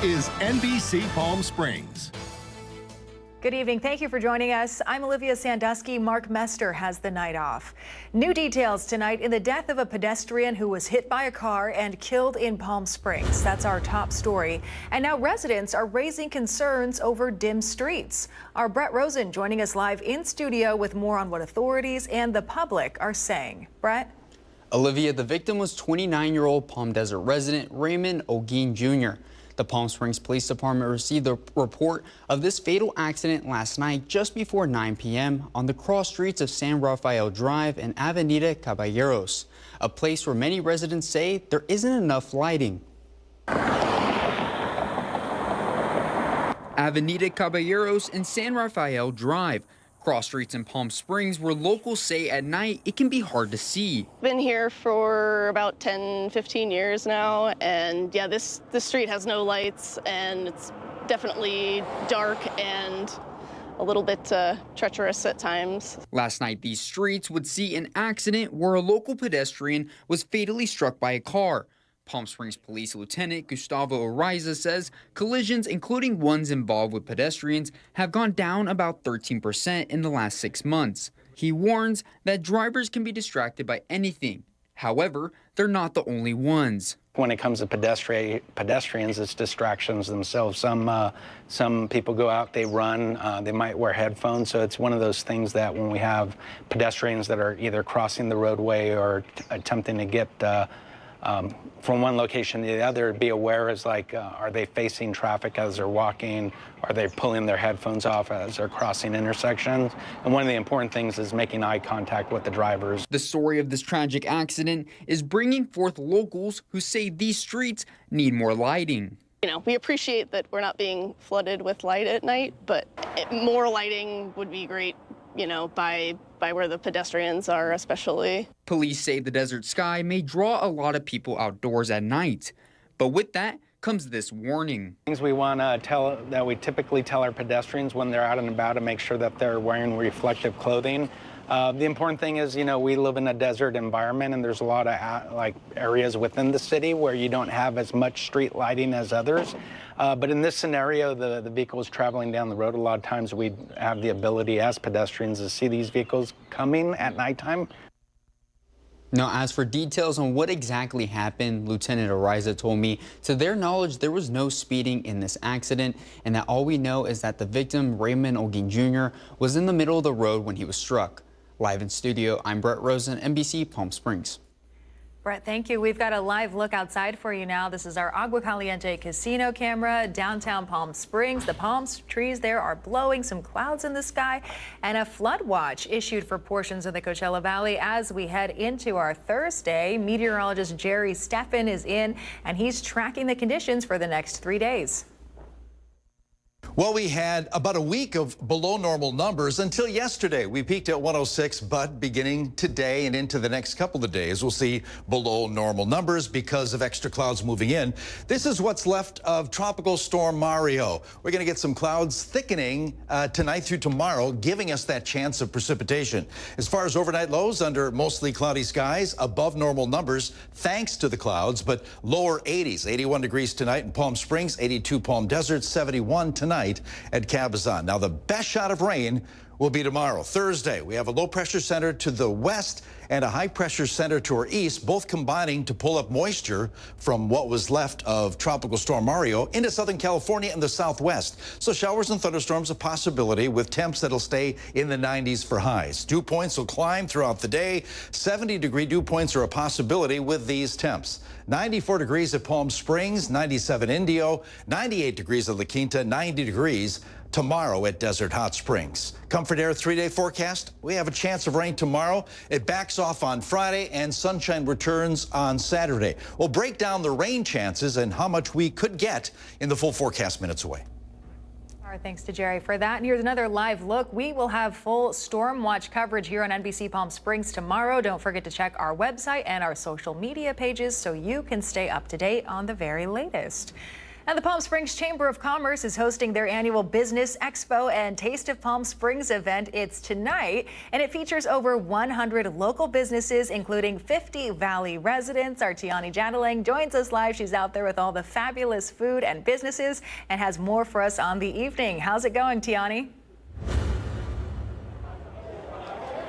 is NBC Palm Springs. Good evening. Thank you for joining us. I'm Olivia Sandusky. Mark Mester has the night off. New details tonight in the death of a pedestrian who was hit by a car and killed in Palm Springs. That's our top story. And now residents are raising concerns over dim streets. Our Brett Rosen joining us live in studio with more on what authorities and the public are saying. Brett? Olivia, the victim was 29-year-old Palm Desert resident Raymond Ogeen Jr. The Palm Springs Police Department received a report of this fatal accident last night just before 9 p.m. on the cross streets of San Rafael Drive and Avenida Caballeros, a place where many residents say there isn't enough lighting. Avenida Caballeros and San Rafael Drive, cross streets in Palm Springs where locals say at night it can be hard to see. Been here for about 10-15 years now, and yeah, this street has no lights and it's definitely dark and a little bit treacherous at times. Last night these streets would see an accident where a local pedestrian was fatally struck by a car. Palm Springs Police Lieutenant Gustavo Ariza says collisions, including ones involved with pedestrians, have gone down about 13% in the last 6 months. He warns that drivers can be distracted by anything. However, they're not the only ones. When it comes to pedestrians, it's distractions themselves. Some people go out, they run, they might wear headphones. So it's one of those things that when we have pedestrians that are either crossing the roadway or attempting to get from one location to the other, be aware is like, are they facing traffic as they're walking? Are they pulling their headphones off as they're crossing intersections? And one of the important things is making eye contact with the drivers. The story of this tragic accident is bringing forth locals who say these streets need more lighting. You know, we appreciate that we're not being flooded with light at night, but more lighting would be great, you know, by where the pedestrians are especially. Police say the desert sky may draw a lot of people outdoors at night. But with that comes this warning. Things we want to that we typically tell our pedestrians when they're out and about to make sure that they're wearing reflective clothing. The important thing is, you know, we live in a desert environment and there's a lot of areas within the city where you don't have as much street lighting as others. But in this scenario, the vehicle is traveling down the road. A lot of times we have the ability as pedestrians to see these vehicles coming at nighttime. Now, as for details on what exactly happened, Lieutenant Ariza told me, to their knowledge, there was no speeding in this accident, and that all we know is that the victim, Raymond Ogeen Jr., was in the middle of the road when he was struck. Live in studio, I'm Brett Rosen, NBC Palm Springs. Brett, thank you. We've got a live look outside for you now. This is our Agua Caliente casino camera, downtown Palm Springs. The palm trees there are blowing, some clouds in the sky, and a flood watch issued for portions of the Coachella Valley as we head into our Thursday. Meteorologist Jerry Steffen is in, and he's tracking the conditions for the next 3 days. Well, we had about a week of below normal numbers until yesterday. We peaked at 106, but beginning today and into the next couple of days, we'll see below normal numbers because of extra clouds moving in. This is what's left of Tropical Storm Mario. We're going to get some clouds thickening tonight through tomorrow, giving us that chance of precipitation. As far as overnight lows, under mostly cloudy skies, above normal numbers thanks to the clouds, but lower 80s. 81 degrees tonight in Palm Springs, 82 Palm Desert, 71 tonight at Cabazon. Now, the best shot of rain will be tomorrow, Thursday. We have a low pressure center to the west and a high pressure center to our east, both combining to pull up moisture from what was left of Tropical Storm Mario into Southern California and the southwest. So showers and thunderstorms a possibility with temps that'll stay in the 90s for highs. Dew points will climb throughout the day. 70-degree dew points are a possibility with these temps. 94 degrees at Palm Springs, 97 Indio, 98 degrees at La Quinta, 90 degrees tomorrow at Desert Hot Springs. Comfort Air 3-day forecast. We have a chance of rain tomorrow. It backs off on Friday and sunshine returns on Saturday. We'll break down the rain chances and how much we could get in the full forecast minutes away. All right, thanks to Jerry for that. And here's another live look. We will have full storm watch coverage here on NBC Palm Springs tomorrow. Don't forget to check our website and our social media pages so you can stay up to date on the very latest. And the Palm Springs Chamber of Commerce is hosting their annual Business Expo and Taste of Palm Springs event. It's tonight, and it features over 100 local businesses, including 50 Valley residents. Our Tiani Jadaling joins us live. She's out there with all the fabulous food and businesses and has more for us on the evening. How's it going, Tiani?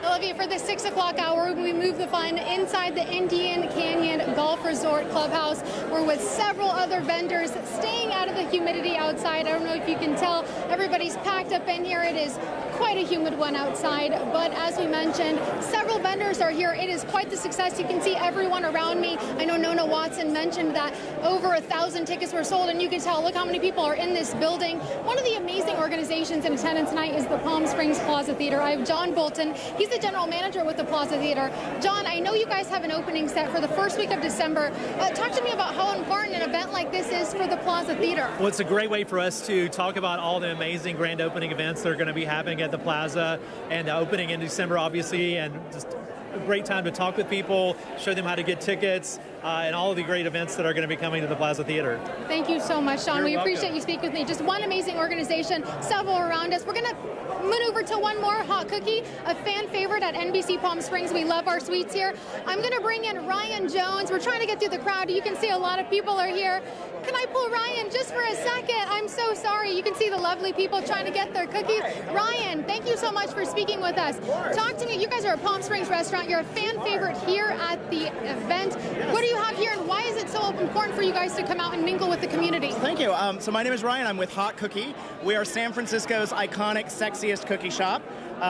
Olivia, for the 6 o'clock hour, we move the fun inside the Indian Canyon Golf Resort Clubhouse. We're with several other vendors staying out of the humidity outside. I don't know if you can tell, everybody's packed up in here. It is quite a humid one outside, but as we mentioned, several vendors are here. It is quite the success. You can see everyone around me. I know Nona Watson mentioned that over 1,000 tickets were sold, and you can tell, look how many people are in this building. One of the amazing organizations in attendance tonight is the Palm Springs Plaza Theater. I have John Bolton. He's the general manager with the Plaza Theater. John, I know you guys have an opening set for the first week of December. Talk to me about how important an event like this is for the Plaza Theater. Well, it's a great way for us to talk about all the amazing grand opening events that are going to be happening at the Plaza, and opening in December, obviously, and just a great time to talk with people, show them how to get tickets, and all of the great events that are going to be coming to the Plaza Theater. Thank you so much, Sean. You're we welcome. appreciate you speaking with me. Just one amazing organization, several around us. We're going to maneuver to one more hot cookie, a fan favorite at NBC Palm Springs. We love our sweets here. I'm going to bring in Ryan Jones. We're trying to get through the crowd. You can see a lot of people are here. Can I pull Ryan just for a second? I'm so sorry. You can see the lovely people trying to get their cookies. Ryan, thank you so much for speaking with us. Talk to me. You guys are a Palm Springs restaurant. You're a fan favorite here at the event. What do you have here, and why is it so important for you guys to come out and mingle with the community? Thank you. So my name is Ryan. I'm with Hot Cookie. We are San Francisco's iconic, sexiest cookie shop.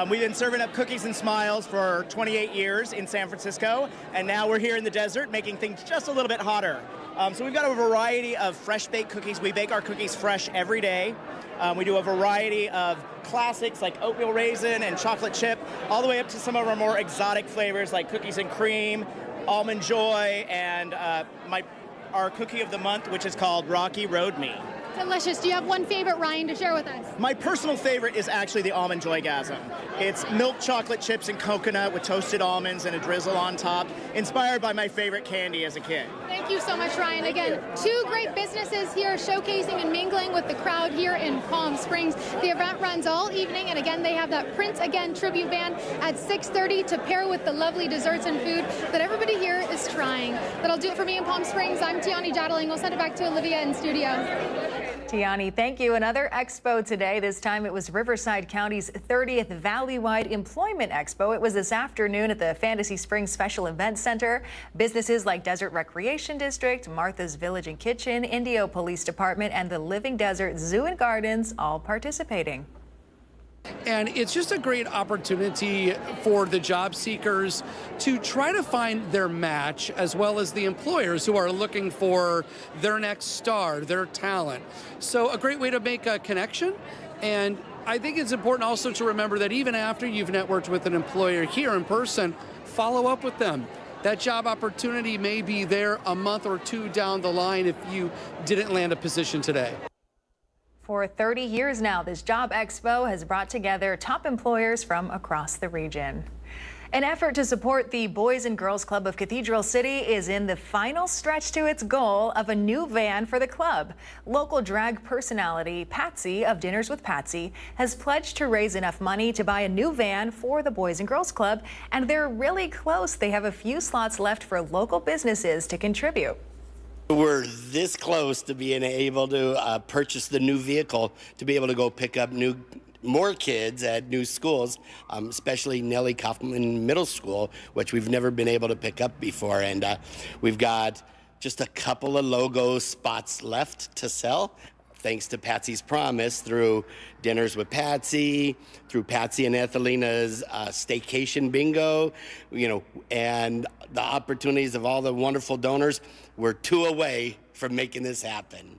We've been serving up cookies and smiles for 28 years in San Francisco, and now we're here in the desert making things just a little bit hotter. So we've got a variety of fresh baked cookies. We bake our cookies fresh every day. We do a variety of classics like oatmeal raisin and chocolate chip, all the way up to some of our more exotic flavors like cookies and cream, almond joy, and our cookie of the month, which is called Rocky Road Me. Delicious. Do you have one favorite, Ryan, to share with us? My personal favorite is actually the Almond Joygasm. It's milk chocolate chips and coconut with toasted almonds and a drizzle on top, inspired by my favorite candy as a kid. Thank you so much, Ryan. Again, two great businesses here showcasing and mingling with the crowd here in Palm Springs. The event runs all evening, and again, they have that Prince Again tribute band at 6:30 to pair with the lovely desserts and food that everybody here is trying. That'll do it for me in Palm Springs. I'm Tiani Jadaling. We'll send it back to Olivia in studio. Tiani, thank you. Another expo today. This time it was Riverside County's 30th Valley-wide Employment Expo. It was this afternoon at the Fantasy Springs Special Events Center. Businesses like Desert Recreation District, Martha's Village and Kitchen, Indio Police Department, and the Living Desert Zoo and Gardens all participating. And it's just a great opportunity for the job seekers to try to find their match, as well as the employers who are looking for their next star, their talent. So a great way to make a connection. And I think it's important also to remember that even after you've networked with an employer here in person, follow up with them. That job opportunity may be there a month or two down the line if you didn't land a position today. For 30 years now, this Job Expo has brought together top employers from across the region. An effort to support the Boys and Girls Club of Cathedral City is in the final stretch to its goal of a new van for the club. Local drag personality Patsy of Dinners with Patsy has pledged to raise enough money to buy a new van for the Boys and Girls Club, and they're really close. They have a few slots left for local businesses to contribute. We're this close to being able to purchase the new vehicle to be able to go pick up more kids at new schools, especially Nellie Kaufman Middle School, which we've never been able to pick up before. And we've got just a couple of logo spots left to sell, thanks to Patsy's Promise through Dinners with Patsy, through Patsy and Ethelina's Staycation Bingo, and the opportunities of all the wonderful donors. We're 2 away from making this happen.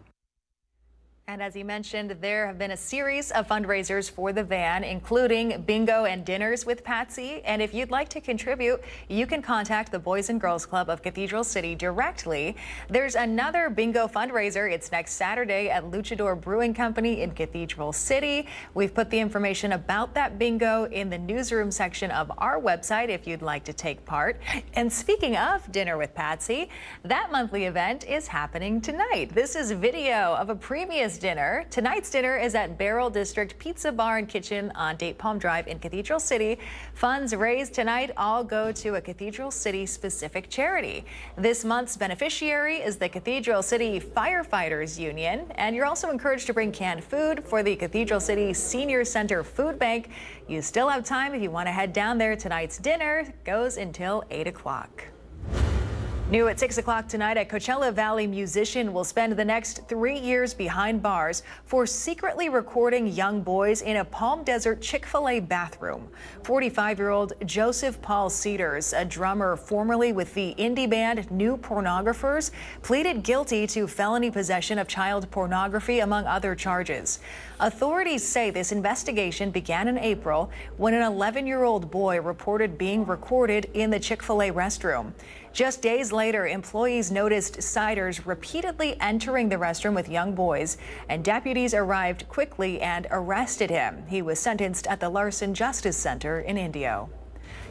And as he mentioned, there have been a series of fundraisers for the van, including bingo and dinners with Patsy. And if you'd like to contribute, you can contact the Boys and Girls Club of Cathedral City directly. There's another bingo fundraiser. It's next Saturday at Luchador Brewing Company in Cathedral City. We've put the information about that bingo in the newsroom section of our website if you'd like to take part. And speaking of Dinner with Patsy, that monthly event is happening tonight. This is video of a previous dinner. Tonight's dinner is at Barrel District Pizza Bar and Kitchen on Date Palm Drive in Cathedral City. Funds raised tonight all go to a Cathedral City specific charity. This month's beneficiary is the Cathedral City Firefighters Union, and you're also encouraged to bring canned food for the Cathedral City Senior Center Food Bank. You still have time if you want to head down there. Tonight's dinner goes until 8 o'clock. New at 6 o'clock tonight, a Coachella Valley musician will spend the next 3 years behind bars for secretly recording young boys in a Palm Desert Chick-fil-A bathroom. 45-year-old Joseph Paul Cedars, a drummer formerly with the indie band New Pornographers, pleaded guilty to felony possession of child pornography, among other charges. Authorities say this investigation began in April when an 11-year-old boy reported being recorded in the Chick-fil-A restroom. Just days later, employees noticed Siders repeatedly entering the restroom with young boys, and deputies arrived quickly and arrested him. He was sentenced at the Larson Justice Center in Indio.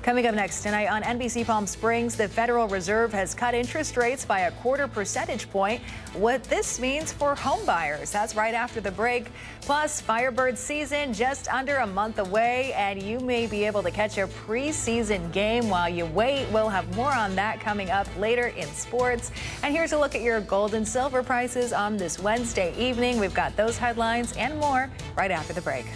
Coming up next tonight on NBC Palm Springs, the Federal Reserve has cut interest rates by a 1/4 percentage point. What this means for home buyers, that's right after the break. Plus, Firebird season just under a month away, and you may be able to catch a preseason game while you wait. We'll have more on that coming up later in sports. And here's a look at your gold and silver prices on this Wednesday evening. We've got those headlines and more right after the break.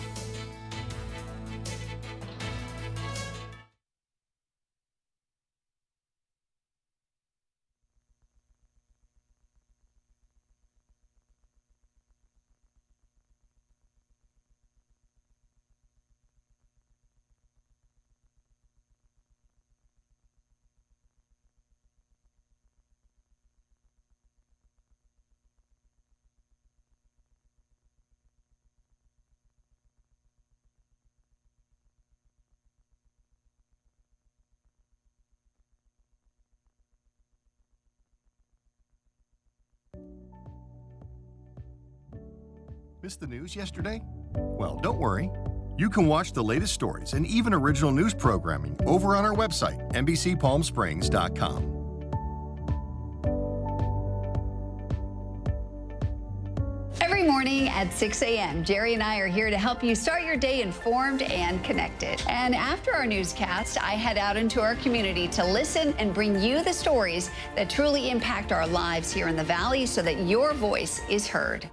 Missed the news yesterday? Well, don't worry. You can watch the latest stories and even original news programming over on our website, NBCPalmSprings.com. Every morning at 6 a.m., Jerry and I are here to help you start your day informed and connected. And after our newscast, I head out into our community to listen and bring you the stories that truly impact our lives here in the Valley so that your voice is heard.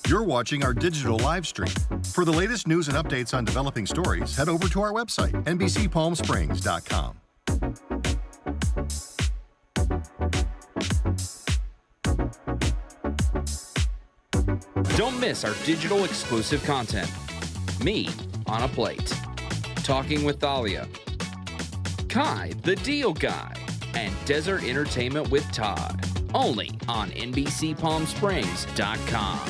You're watching our digital live stream. For the latest news and updates on developing stories, head over to our website, NBCPalmSprings.com. Don't miss our digital exclusive content. Me on a Plate. Talking with Thalia. Kai, the Deal Guy. And Desert Entertainment with Todd. Only on NBCPalmSprings.com.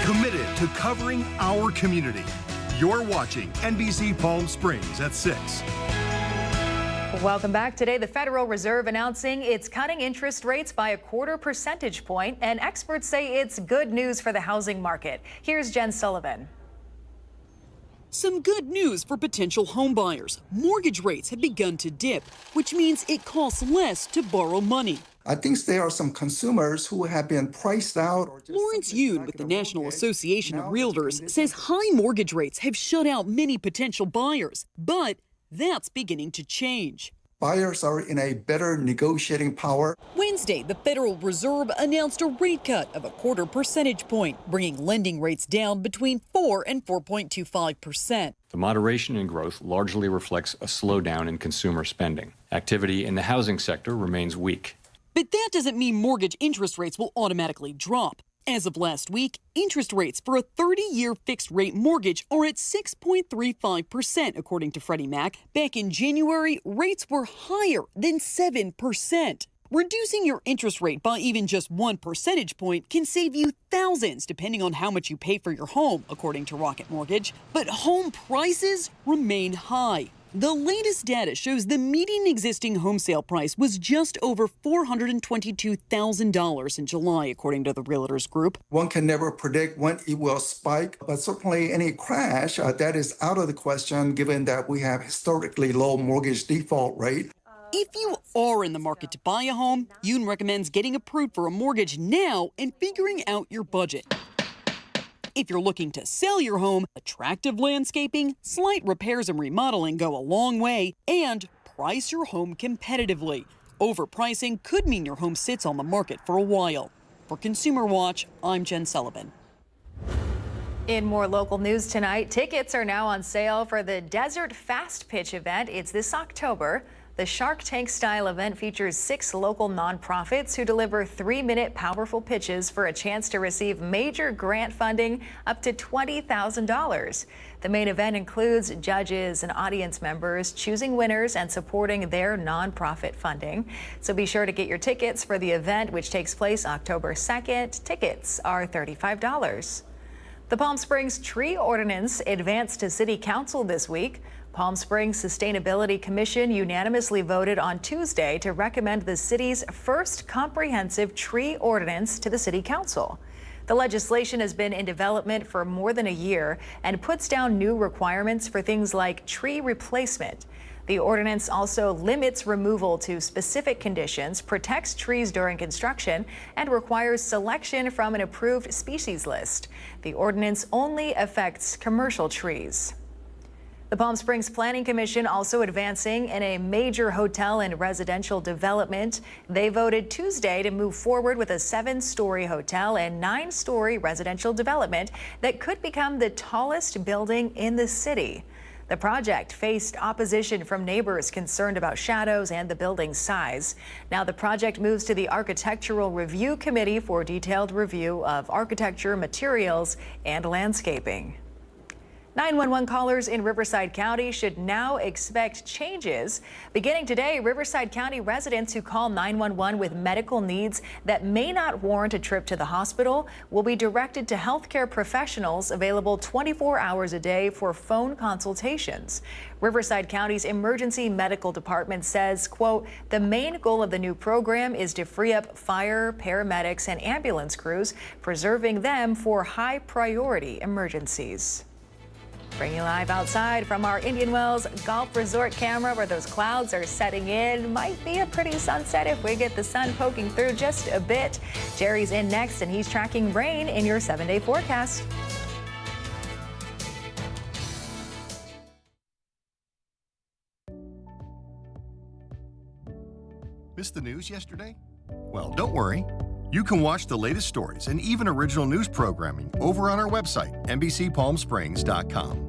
Committed to covering our community. You're watching NBC Palm Springs at 6. Welcome back. Today, the Federal Reserve announcing it's cutting interest rates by a 1/4 percentage point, and experts say it's good news for the housing market. Here's Jen Sullivan. Some good news for potential homebuyers. Mortgage rates have begun to dip, which means it costs less to borrow money. I think there are some consumers who have been priced out. Lawrence Yoon with the National Association of Realtors says high mortgage rates have shut out many potential buyers, but that's beginning to change. Buyers are in a better negotiating power. Wednesday, the Federal Reserve announced a rate cut of a 1/4 percentage point, bringing lending rates down between 4 and 4.25%. The moderation in growth largely reflects a slowdown in consumer spending. Activity in the housing sector remains weak. But that doesn't mean mortgage interest rates will automatically drop. As of last week, interest rates for a 30-year fixed-rate mortgage are at 6.35%, according to Freddie Mac. Back in January, rates were higher than 7%. Reducing your interest rate by even just 1 percentage point can save you thousands, depending on how much you pay for your home, according to Rocket Mortgage. But home prices remain high. The latest data shows the median existing home sale price was just over $422,000 in July, according to the Realtors Group. One can never predict when it will spike, but certainly any crash, that is out of the question given that we have historically low mortgage default rate. If you are in the market to buy a home, Yoon recommends getting approved for a mortgage now and figuring out your budget. If you're looking to sell your home, attractive landscaping, slight repairs and remodeling go a long way, and price your home competitively. Overpricing could mean your home sits on the market for a while. For Consumer Watch, I'm Jen Sullivan. In more local news tonight, tickets are now on sale for the Desert Fast Pitch event. It's this October. The Shark Tank-style event features 6 local nonprofits who deliver 3-minute powerful pitches for a chance to receive major grant funding up to $20,000. The main event includes judges and audience members choosing winners and supporting their nonprofit funding. So be sure to get your tickets for the event, which takes place October 2nd. Tickets are $35. The Palm Springs tree ordinance advanced to City Council this week. Palm Springs Sustainability Commission unanimously voted on Tuesday to recommend the city's first comprehensive tree ordinance to the City Council. The legislation has been in development for more than a year and puts down new requirements for things like tree replacement. The ordinance also limits removal to specific conditions, protects trees during construction, and requires selection from an approved species list. The ordinance only affects commercial trees. The Palm Springs Planning Commission also advancing in a major hotel and residential development. They voted Tuesday to move forward with a 7-story hotel and 9-story residential development that could become the tallest building in the city. The project faced opposition from neighbors concerned about shadows and the building's size. Now the project moves to the Architectural Review Committee for detailed review of architecture, materials, and landscaping. 911 callers in Riverside County should now expect changes. Beginning today, Riverside County residents who call 911 with medical needs that may not warrant a trip to the hospital will be directed to healthcare professionals available 24 hours a day for phone consultations. Riverside County's emergency medical department says, quote, the main goal of the new program is to free up fire, paramedics, and ambulance crews, preserving them for high priority emergencies. Bring you live outside from our Indian Wells Golf Resort camera where those clouds are setting in. Might be a pretty sunset if we get the sun poking through just a bit. Jerry's in next and he's tracking rain in your 7-day forecast. Missed the news yesterday? Well, don't worry. You can watch the latest stories and even original news programming over on our website, NBCPalmSprings.com.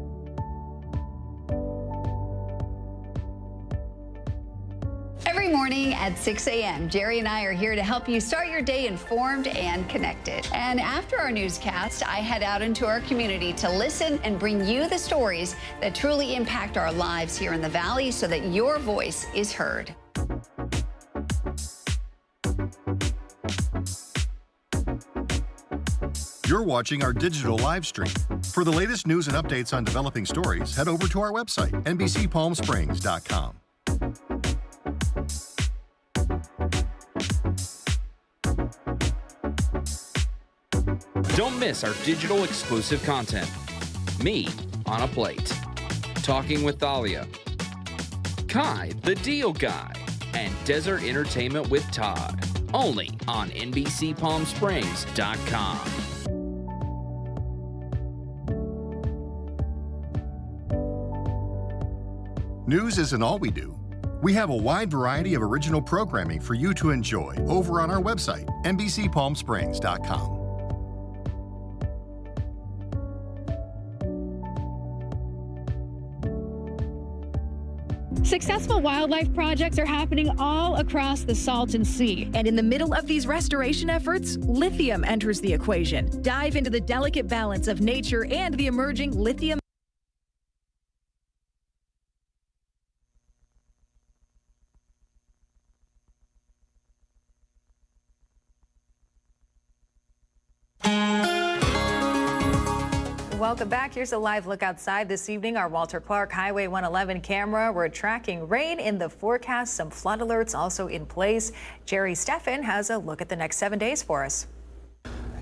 Every morning at 6 a.m., Jerry and I are here to help you start your day informed and connected. And after our newscast, I head out into our community to listen and bring you the stories that truly impact our lives here in the Valley so that your voice is heard. You're watching our digital live stream. For the latest news and updates on developing stories, head over to our website, NBCPalmSprings.com. Don't miss our digital exclusive content. Me on a Plate. Talking with Thalia. Kai, the Deal Guy. And Desert Entertainment with Todd. Only on NBCPalmSprings.com. News isn't all we do. We have a wide variety of original programming for you to enjoy over on our website, NBCPalmSprings.com. Successful wildlife projects are happening all across the Salton Sea. And in the middle of these restoration efforts, lithium enters the equation. Dive into the delicate balance of nature and the emerging lithium. Welcome back. Here's a live look outside this evening. Our Walter Clark Highway 111 camera. We're tracking rain in the forecast. Some flood alerts also in place. Jerry Steffen has a look at the next 7 days for us.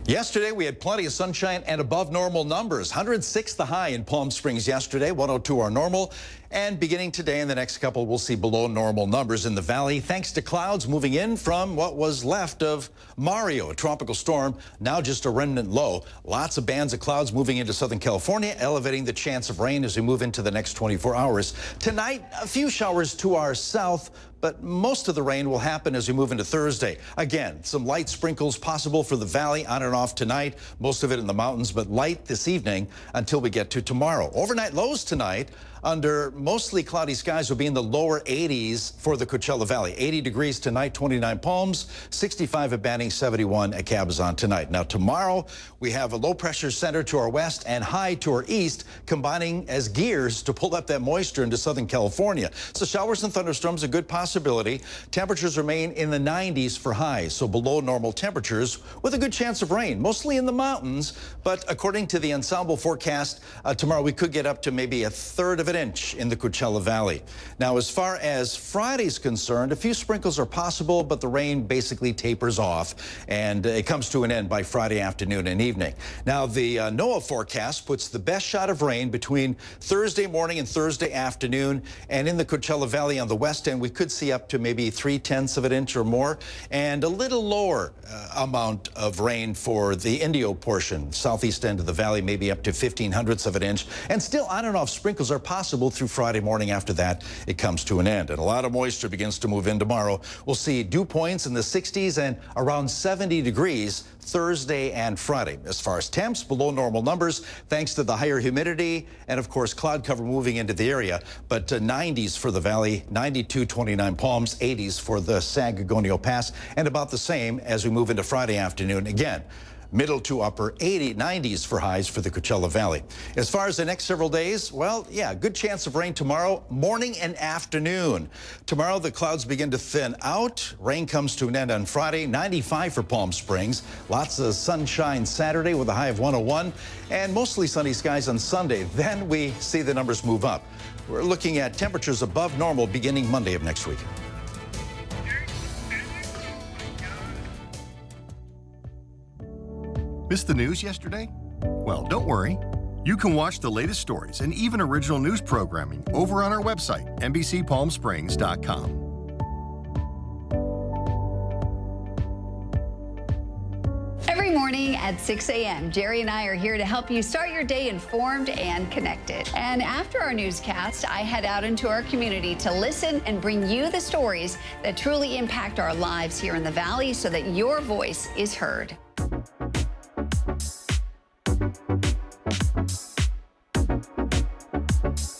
Yesterday, we had plenty of sunshine and above normal numbers. 106 the high in Palm Springs yesterday, 102 our normal. And beginning today and the next couple, we'll see below normal numbers in the valley, thanks to clouds moving in from what was left of Mario, a tropical storm, now just a remnant low. Lots of bands of clouds moving into Southern California, elevating the chance of rain as we move into the next 24 hours. Tonight, a few showers to our south, but most of the rain will happen as we move into Thursday. Again, some light sprinkles possible for the valley on and off tonight, most of it in the mountains, but light this evening until we get to tomorrow. Overnight lows tonight under mostly cloudy skies will be in the lower 80s for the Coachella Valley. 80 degrees tonight, 29 Palms, 65 at Banning, 71 at Cabazon tonight. Now tomorrow we have a low pressure center to our west and high to our east, combining as gears to pull up that moisture into Southern California. So showers and thunderstorms a good possibility. Temperatures remain in the 90s for highs, so below normal temperatures with a good chance of rain, mostly in the mountains. But according to the ensemble forecast, tomorrow we could get up to maybe a third of an inch in the Coachella Valley. Now, as far as Friday's concerned, a few sprinkles are possible, but the rain basically tapers off, and it comes to an end by Friday afternoon and evening. Now, the NOAA forecast puts the best shot of rain between Thursday morning and Thursday afternoon, and in the Coachella Valley on the west end, we could see up to maybe 3/10 of an inch or more, and a little lower amount of rain for the Indio portion, southeast end of the valley, maybe up to 1/1500 of an inch, and still on and off sprinkles are possible through Friday morning. After that, it comes to an end, and a lot of moisture begins to move in tomorrow. We'll see dew points in the 60s and around 70 degrees Thursday and Friday. As far as temps, below normal numbers, thanks to the higher humidity and, of course, cloud cover moving into the area. But 90s for the valley, 92, 29 Palms, 80s for the San Gorgonio Pass, and about the same as we move into Friday afternoon. Again, middle to upper 90s for highs for the Coachella Valley. As far as the next several days, well, yeah, good chance of rain tomorrow, morning and afternoon. Tomorrow, the clouds begin to thin out. Rain comes to an end on Friday, 95 for Palm Springs. Lots of sunshine Saturday with a high of 101, and mostly sunny skies on Sunday. Then we see the numbers move up. We're looking at temperatures above normal beginning Monday of next week. Missed the news yesterday? Well, don't worry. You can watch the latest stories and even original news programming over on our website, NBCPalmSprings.com. Every morning at 6 a.m., Jerry and I are here to help you start your day informed and connected. And after our newscast, I head out into our community to listen and bring you the stories that truly impact our lives here in the Valley so that your voice is heard.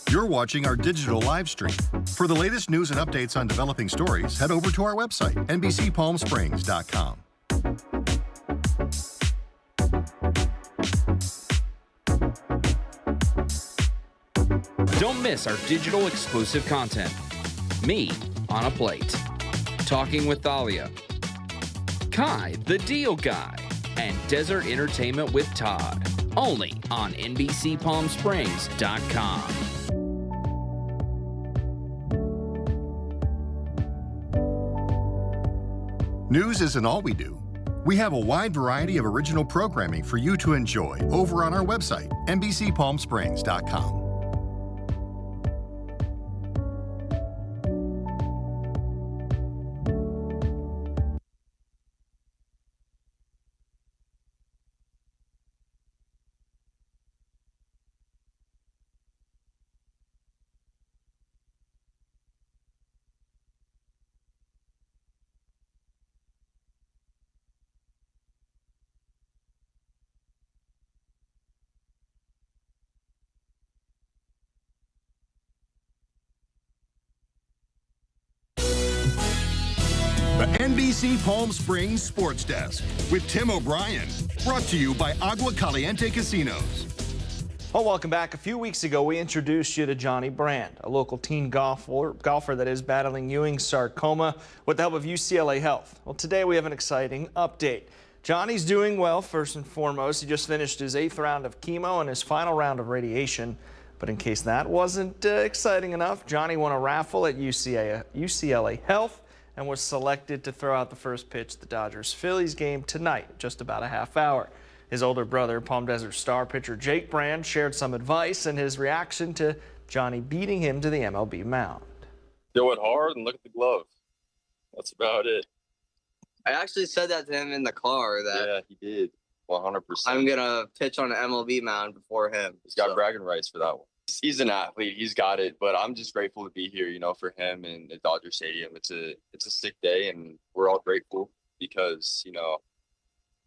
You're watching our digital live stream. For the latest news and updates on developing stories, head over to our website, NBCPalmSprings.com. Don't miss our digital exclusive content. Me on a Plate, Talking with Thalia, Kai the Deal Guy, and Desert Entertainment with Todd. Only on NBCPalmSprings.com. News isn't all we do. We have a wide variety of original programming for you to enjoy over on our website, NBCPalmSprings.com. The NBC Palm Springs Sports Desk with Tim O'Brien. Brought to you by Agua Caliente Casinos. Well, welcome back. A few weeks ago, we introduced you to Johnny Brand, a local teen golfer that is battling Ewing sarcoma with the help of UCLA Health. Well, today we have an exciting update. Johnny's doing well, first and foremost. He just finished his 8th round of chemo and his final round of radiation. But in case that wasn't exciting enough, Johnny won a raffle at UCLA Health and was selected to throw out the first pitch of the Dodgers-Phillies game tonight, just about a half hour. His older brother, Palm Desert Star pitcher Jake Brand, shared some advice and his reaction to Johnny beating him to the MLB mound. Throw it hard and look at the glove. That's about it. I actually said that to him in the car. Yeah, he did. 100%. I'm going to pitch on an MLB mound before him. He's got bragging rights for that one. He's an athlete. He's got it. But I'm just grateful to be here, for him and at Dodger Stadium. It's a sick day, and we're all grateful because,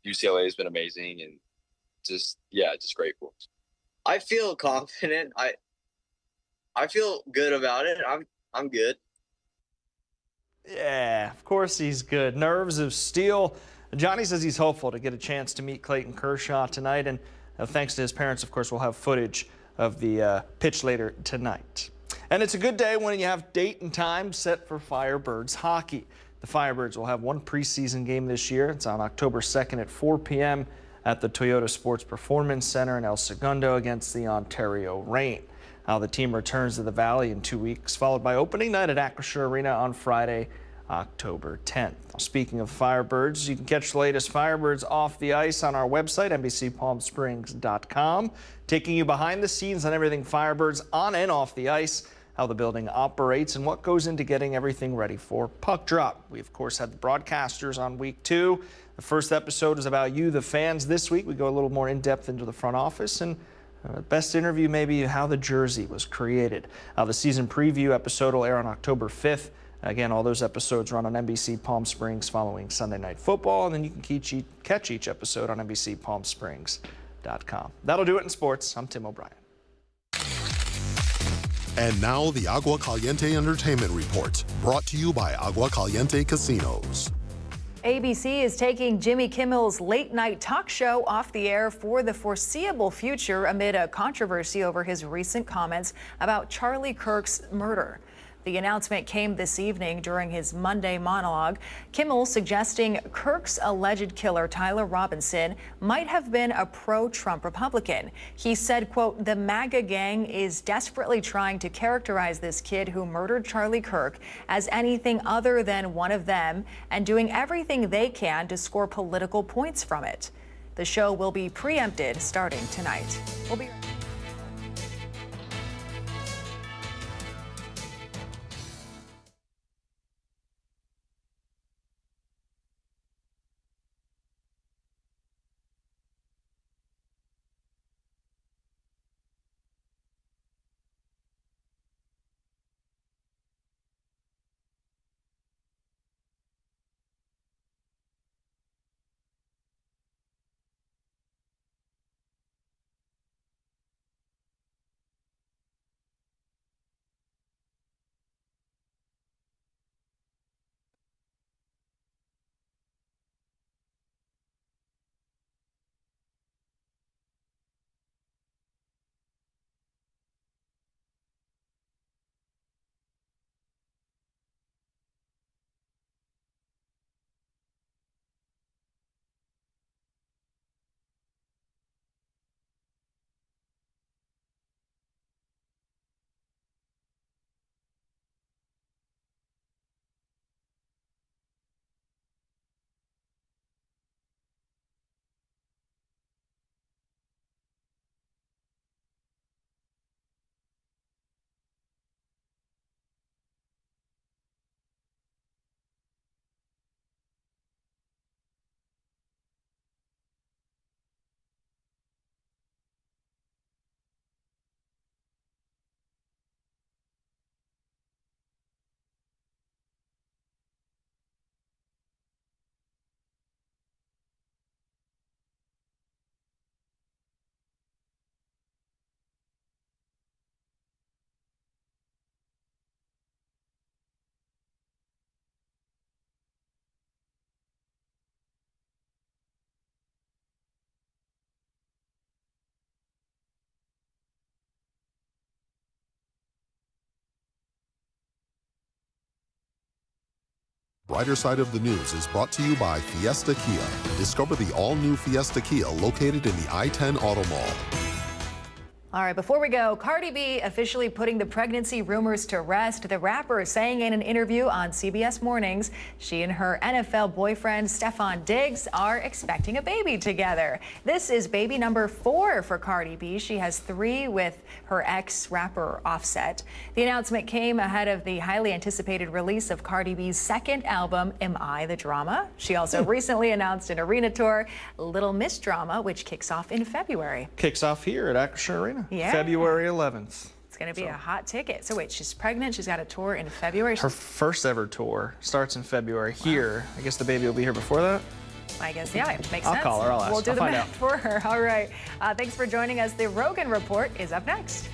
UCLA has been amazing and just grateful. I feel confident. I feel good about it. I'm good. Yeah, of course he's good. Nerves of steel. Johnny says he's hopeful to get a chance to meet Clayton Kershaw tonight, and thanks to his parents, of course, we'll have footage of the pitch later tonight. And it's a good day when you have date and time set for Firebirds hockey. The Firebirds will have one preseason game this year. It's on October 2nd at 4 p.m. at the Toyota Sports Performance Center in El Segundo against the Ontario Reign. The team returns to the Valley in 2 weeks, followed by opening night at Acrisure Arena on Friday, October 10th. Speaking of Firebirds, you can catch the latest Firebirds off the ice on our website, NBCPalmSprings.com, taking you behind the scenes on everything Firebirds on and off the ice, how the building operates, and what goes into getting everything ready for puck drop. We, of course, had the broadcasters on week 2. The first episode is about you, the fans. This week, we go a little more in-depth into the front office, and best interview maybe how the jersey was created. The season preview episode will air on October 5th. Again, all those episodes run on NBC Palm Springs following Sunday Night Football, and then you can catch each episode on NBCPalmSprings.com. That'll do it in sports. I'm Tim O'Brien. And now the Agua Caliente Entertainment Report, brought to you by Agua Caliente Casinos. ABC is taking Jimmy Kimmel's late-night talk show off the air for the foreseeable future amid a controversy over his recent comments about Charlie Kirk's murder. The announcement came this evening during his Monday monologue. Kimmel suggesting Kirk's alleged killer, Tyler Robinson, might have been a pro-Trump Republican. He said, quote, "The MAGA gang is desperately trying to characterize this kid who murdered Charlie Kirk as anything other than one of them and doing everything they can to score political points from it." The show will be preempted starting tonight. We'll be right back. Brighter Side of the News is brought to you by Fiesta Kia. Discover the all-new Fiesta Kia located in the I-10 Auto Mall. All right, before we go, Cardi B officially putting the pregnancy rumors to rest. The rapper is saying in an interview on CBS Mornings she and her NFL boyfriend Stefon Diggs are expecting a baby together. This is baby number 4 for Cardi B. She has 3 with her ex-rapper Offset. The announcement came ahead of the highly anticipated release of Cardi B's second album, Am I the Drama? She also recently announced an arena tour, Little Miss Drama, which kicks off in February. Kicks off here at Acrisure Arena. Yeah. February 11th. It's going to be a hot ticket. So wait, she's pregnant. She's got a tour in February. Her first ever tour starts in February here. I guess the baby will be here before that. I guess, yeah, it makes sense. I'll call her. I'll ask. We'll do I'll the find math out. for her. All right. Thanks for joining us. The Rogan Report is up next.